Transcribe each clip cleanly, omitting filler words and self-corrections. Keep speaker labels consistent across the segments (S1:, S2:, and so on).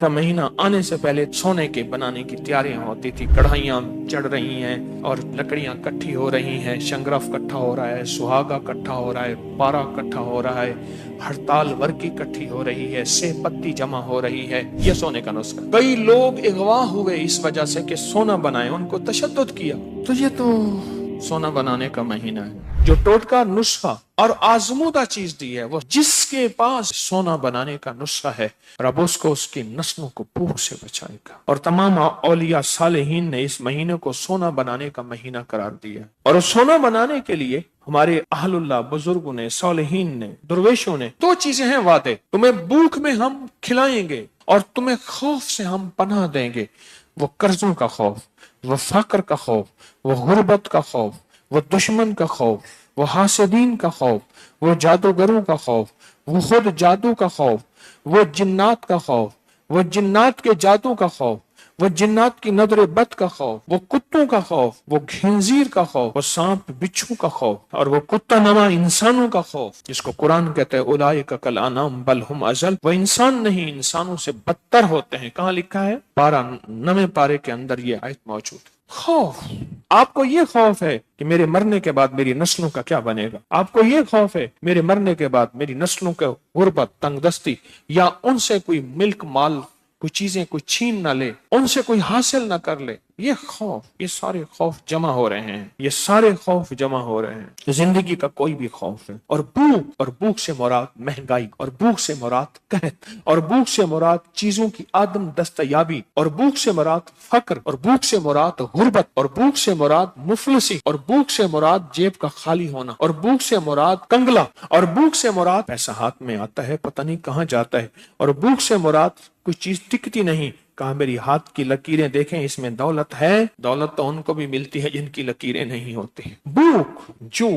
S1: का महीना आने से पहले सोने के बनाने की तैयारियां होती थी। कढ़ाइयां चढ़ रही हैं और लकड़ियां इकट्ठी हो रही हैं, शंगरफ इकट्ठा हो रहा है, सुहागा इकट्ठा हो रहा है, पारा इकट्ठा हो रहा है, हड़ताल वर्की इकट्ठी हो रही है, सेह पत्ती जमा हो रही है। यह सोने का नुस्खा। कई लोग अगवा हुए इस वजह से कि सोना बनाए, उनको तशद्दुद किया। तो ये तो सोना बनाने का महीना है। जो टोटका नुस्खा और आजमूदा चीज दी है, वो जिसके पास सोना बनाने का नुस्खा है, रब उसको उसकी नस्लों को भूख से बचाएगा। और तमाम औलिया सालेहीन ने इस महीने को सोना बनाने का महीना करार दिया। और सोना बनाने के लिए हमारे अहलुल्लाह बुजुर्गों ने, सालेहीन ने, दुर्वेशों ने दो चीजें हैं वादे। तुम्हें भूख में हम खिलाएंगे और तुम्हें खौफ से हम पनाह देंगे। वो कर्जों का खौफ, वो फक्र का खौफ, वो गुर्बत का खौफ, वो दुश्मन का खौफ, वो हासिदीन का खौफ, वो जादूगरों का खौफ, वो खुद जादू का खौफ, वो जिन्नात का खौफ, वो जिन्नात के जादू का खौफ, वो जिन्नात की नजर बद का खौफ, वो कुत्तों का खौफ, वो खिंजीर का खौफ, वो सांप बिच्छू का खौफ, और वो कुत्ता नमा इंसानों का खौफ, जिसको कुरान कहते हैं उलाइका कल अनाम बल हुम अजल। वो इंसान नहीं, इंसानों से बदतर होते हैं। कहाँ लिखा है? 12 पारे के अंदर ये आयत मौजूद है। खौफ, आपको ये खौफ है कि मेरे मरने के बाद मेरी नस्लों का क्या बनेगा? आपको ये खौफ है मेरे मरने के बाद मेरी नस्लों को गुर्बत, तंगदस्ती, या उनसे कोई मिल्क माल, कोई चीजें कोई छीन ना ले, उनसे कोई हासिल ना कर ले। ये खौफ, ये सारे खौफ जमा हो रहे हैं, ये सारे खौफ जमा हो रहे हैं। जिंदगी का कोई भी खौफ है। और भूख से मुराद महंगाई, और भूख से मुराद कहत, और भूख से मुराद चीजों की आदम दस्तयाबी, और भूख से मुराद फक्र, और भूख से मुराद गुर्बत, और भूख से मुराद मुफलिसी, और भूख से मुराद जेब का खाली होना, और भूख से मुराद कंगला, और भूख से मुराद पैसा हाथ में आता है पता नहीं कहाँ जाता है, और भूख से मुराद कोई चीज टिकती नहीं। कहा मेरी हाथ की लकीरें देखें, इसमें दौलत है। दौलत तो उनको भी मिलती है जिनकी लकीरें नहीं होती। भूख, जो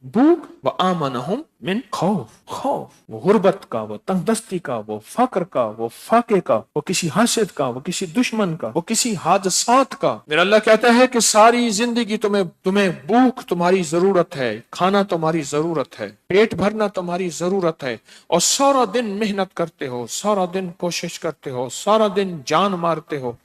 S1: भूख, व आमनहुम मिन खौफ, खौफ वो गुर्बत का, वो तंगदस्ती का, वो फक्र का, वो फाके का, वो किसी हासिद का, वो किसी दुश्मन का, वो किसी हादसात का। मेरा अल्लाह कहता है कि सारी जिंदगी तुम्हें भूख तुम्हारी जरूरत है, खाना तुम्हारी जरूरत है, पेट भरना तुम्हारी जरूरत है, और सारा दिन मेहनत करते हो, सारा दिन कोशिश करते हो, सारा दिन जान मारते हो,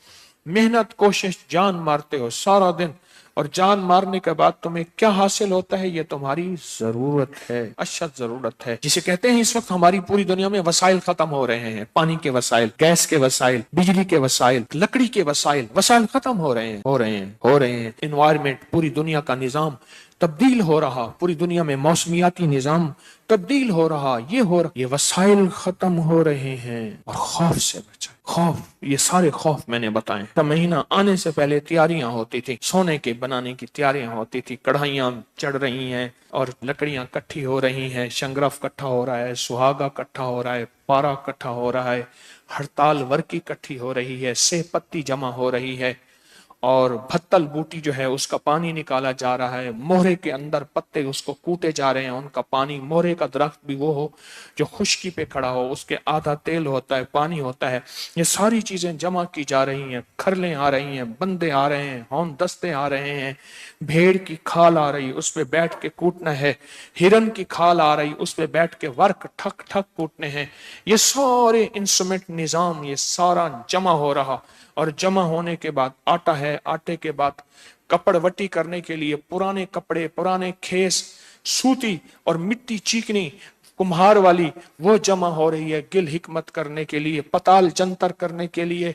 S1: मेहनत कोशिश जान मारते हो सारा दिन, और जान मारने के बाद तुम्हें क्या हासिल होता है? ये तुम्हारी जरूरत है, अशद जरूरत है, जिसे कहते हैं इस वक्त हमारी पूरी दुनिया में वसाइल खत्म हो रहे हैं। पानी के वसाइल, गैस के वसाइल, बिजली के वसाइल, लकड़ी के वसाइल खत्म हो रहे हैं। एनवायरमेंट, पूरी दुनिया का निजाम तब्दील हो रहा, पूरी दुनिया में मौसमियाती निजाम तब्दील हो रहा, ये वसाइल खत्म हो रहे हैं। और खौफ से बचा, खौफ, ये सारे खौफ मैंने बताए। का महीना आने से पहले तैयारियां होती थी, सोने के बनाने की तैयारियां होती थी। कढ़ाइयां चढ़ रही हैं और लकड़ियां इकट्ठी हो रही हैं, शंगरफ इकट्ठा हो रहा है, सुहागा इकट्ठा हो रहा है, पारा इकट्ठा हो रहा है, हड़ताल वर्की इकट्ठी हो रही है, सेह पत्ती जमा हो रही है, और भत्तल बूटी जो है उसका पानी निकाला जा रहा है। मोहरे के अंदर पत्ते उसको कूटे जा रहे हैं, उनका पानी। मोहरे का दरख्त भी वो हो जो खुश्की पे खड़ा हो, उसके आधा तेल होता है, पानी होता है। ये सारी चीजें जमा की जा रही हैं, खरलें आ रही हैं, बंदे आ रहे हैं, हौन दस्ते आ रहे हैं, भेड़ की खाल आ रही, उस पे बैठ के कूटना है, हिरन की खाल आ रही, उस पे बैठ के वर्क ठक ठक कूटने हैं। ये सारे इंस्ट्रूमेंट निजाम, ये सारा जमा हो रहा, और जमा होने के बाद आटा है, आटे के बाद कपड़वटी करने के लिए पुराने कपड़े, पुराने खेस, सूती और मिट्टी चीकनी कुम्हार वाली, वो जमा हो रही है गिल हिकमत करने के लिए, पताल जंतर करने के लिए।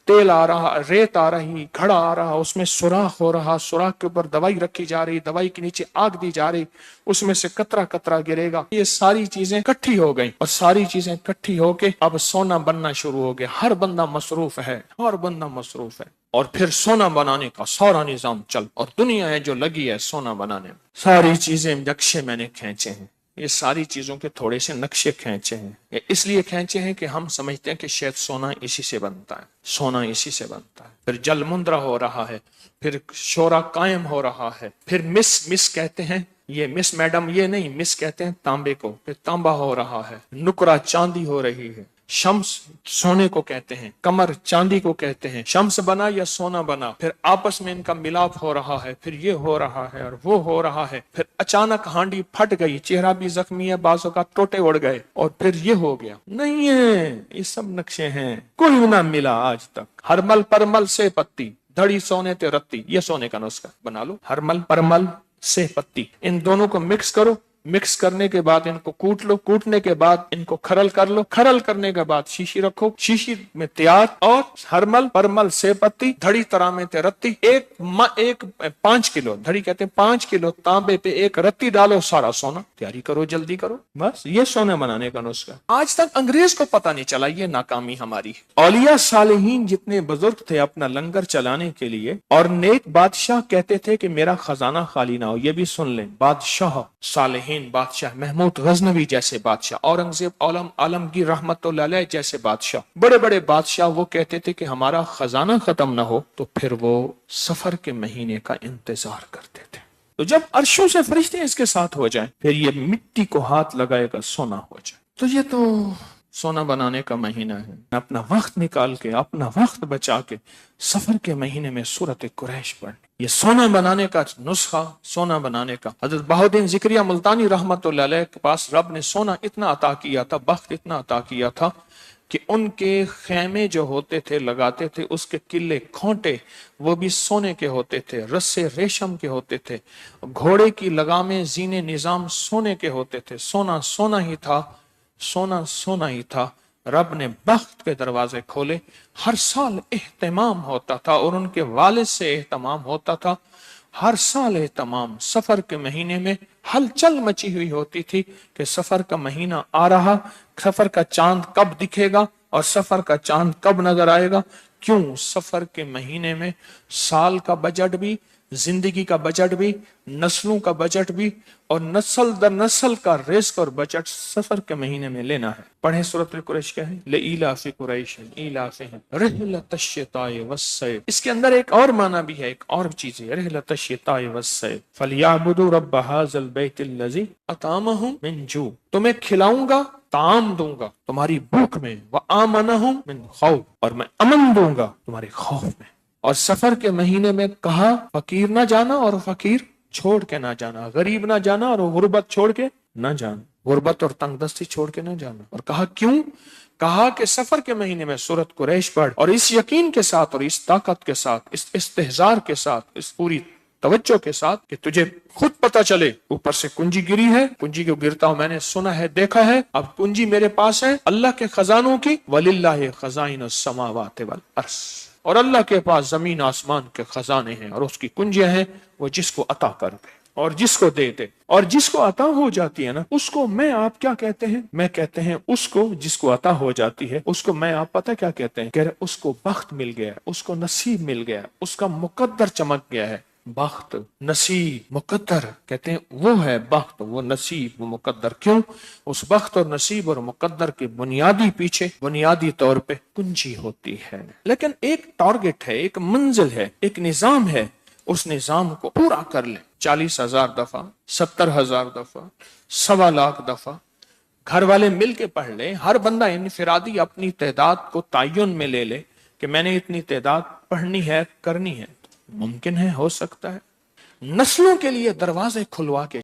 S1: तेल आ रहा, रेत आ रही, घड़ा आ रहा, उसमें सुराख हो रहा, सुराख के ऊपर दवाई रखी जा रही, दवाई के नीचे आग दी जा रही, उसमें से कतरा कतरा गिरेगा। ये सारी चीजें इकट्ठी हो गई, और सारी चीजें इकट्ठी होके अब सोना बनना शुरू हो गया। हर बंदा मसरूफ है, हर बंदा मसरूफ है। और फिर सोना बनाने का सारा निजाम चल, और दुनिया है जो लगी है सोना बनाने में। सारी चीजें नक्शे मैंने खींचे हैं, ये सारी चीजों के थोड़े से नक्शे खींचे हैं। ये इसलिए खींचे हैं कि हम समझते हैं कि शायद सोना इसी से बनता है, सोना इसी से बनता है। फिर जल मुंद्रा हो रहा है, फिर शोरा कायम हो रहा है, फिर मिस कहते हैं, ये मिस मैडम ये नहीं, मिस कहते हैं तांबे को, फिर तांबा हो रहा है, नुकरा चांदी हो रही है, शम्स सोने को कहते हैं, कमर चांदी को कहते हैं। शम्स बना या सोना बना, फिर आपस में इनका मिलाप हो रहा है, फिर ये हो रहा है और वो हो रहा है, फिर अचानक हांडी फट गई, चेहरा भी जख्मी है, बाजों का टोटे उड़ गए, और फिर ये हो गया। नहीं है, ये सब नक्शे हैं, कोई ना मिला आज तक। हरमल परमल से पत्ती, धड़ी सोने ते रत्ती, ये सोने का नुस्खा बना लो। हरमल परमल से पत्ती, इन दोनों को मिक्स करो, मिक्स करने के बाद इनको कूट लो, कूटने के बाद इनको खरल कर लो, खरल करने के बाद शीशी रखो, शीशी में तैयार। और हरमल परमल से पत्ती, धड़ी तरा में ते रत्ती, एक 5 किलो, धड़ी कहते हैं 5 किलो तांबे पे एक रत्ती डालो, सारा सोना। तैयारी करो, जल्दी करो, बस ये सोने बनाने का नुस्खा। आज तक अंग्रेज को पता नहीं चला, ये नाकामी हमारी। औलिया सालेहीन जितने बुजुर्ग थे अपना लंगर चलाने के लिए, और नेक बादशाह कहते थे कि मेरा खजाना खाली ना हो। ये भी सुन लें, बादशाह सालेहीन बादशाह, महमूद गजनवी जैसे बादशाह, औरंगजेब आलमगीर रहमतुल्लाह अलैह जैसे बादशाह, बड़े बड़े बादशाह, वो कहते थे कि हमारा खजाना खत्म ना हो तो फिर वो सफर के महीने का इंतजार करते थे। तो जब अर्शों से फरिश्ते इसके साथ हो जाएं, फिर ये मिट्टी को हाथ लगाएगा, सोना हो जाए। तो ये तो सोना बनाने का महीना है। अपना वक्त निकाल के, अपना वक्त बचा के सफर के महीने में सूरत कुरैश पढ़नी, ये सोना बनाने का नुस्खा, सोना बनाने का। हजरत बहाउद्दीन ज़िक्रिया मुल्तानी रहमतुल्लाह अलैह के पास रब ने सोना इतना अता किया था, वक्त इतना अता किया था कि उनके खेमे जो होते थे, लगाते थे, उसके किले खोंटे वो भी सोने के होते थे, रस्से रेशम के होते थे, घोड़े की लगामें जीने निजाम सोने के होते थे। सोना सोना ही था, सोना सोना ही था। रब ने बख्त के दरवाजे खोले, हर साल एहतमाम होता था, और उनके वालिद से एहतमाम होता था। हर साल एहतमाम, सफर के महीने में हलचल मची हुई होती थी कि सफर का महीना आ रहा, सफर का चांद कब दिखेगा और सफर का चांद कब नजर आएगा। क्यों? सफर के महीने में साल का बजट भी, जिंदगी का बजट भी, नस्लों का बजट भी, और नस्ल दर नस्ल का रिस्क और बजट सफर के महीने में लेना है। पढ़े सूरत कुरैश क्या है, लेइलाफि कुरैश इलाफिहिम रिहलतश शिताए वस्सैफ। इसके अंदर एक और माना भी है, एक और चीज है, रिहलतश शिताए वस्सैफ फलियाबुदु रब्ब हाज़ल बैतिल्लज़ी अतामहुम मिन जू। तुम्हें खिलाऊंगा, ताम दूंगा तुम्हारी भूख में, व आमनहुम मिन खौफ, और मैं अमन दूंगा तुम्हारे खौफ में। और सफर के महीने में कहा फकीर ना जाना और फकीर छोड़ के ना जाना, गरीब ना जाना और गुर्बत छोड़ के ना जाना, गुर्बत और तंगदस्ती छोड़ के ना जाना। और कहा क्यों? कहा कि सफर के महीने में सूरत कुरैश पढ़, और इस यकीन के साथ और इस ताकत के साथ, इस इस्तेहजार के साथ, इस पूरी तवज्जो के साथ कि तुझे खुद पता चले ऊपर से कुंजी गिरी है, कुंजी को गिरता हूं मैंने सुना है, देखा है, अब कुंजी मेरे पास है अल्लाह के खजानों की। वलिल्लाहि खजाइनुस समावाति वल अर्श, और अल्लाह के पास जमीन आसमान के खजाने हैं और उसकी कुंजियां हैं, वो जिसको अता कर दे और जिसको दे दे। और जिसको अता हो जाती है ना, उसको मैं आप क्या कहते हैं? मैं कहते हैं उसको जिसको अता हो जाती है, उसको मैं आप पता क्या कहते हैं? कह रहे उसको बख्त मिल गया, उसको नसीब मिल गया, उसका मुकद्दर चमक गया है। बख्त, नसीब, मुकद्दर कहते हैं वो है बख्त, वो नसीब, वो मुकद्दर। क्यों? उस बख्त और नसीब और मुकद्दर के बुनियादी पीछे, बुनियादी तौर पे कुंजी होती है। लेकिन एक टारगेट है, एक मंजिल है, एक निजाम है। उस निजाम को पूरा कर ले। 40,000 दफा, 70,000 दफा, 1.25 लाख दफा घर वाले मिल के पढ़ ले। हर बंदा इनफिरादी अपनी तादाद को तायुन में ले ले कि मैंने इतनी तादाद पढ़नी है, करनी है। मुमकिन है, हो सकता है। नस्लों के लिए दरवाजे खुलवा के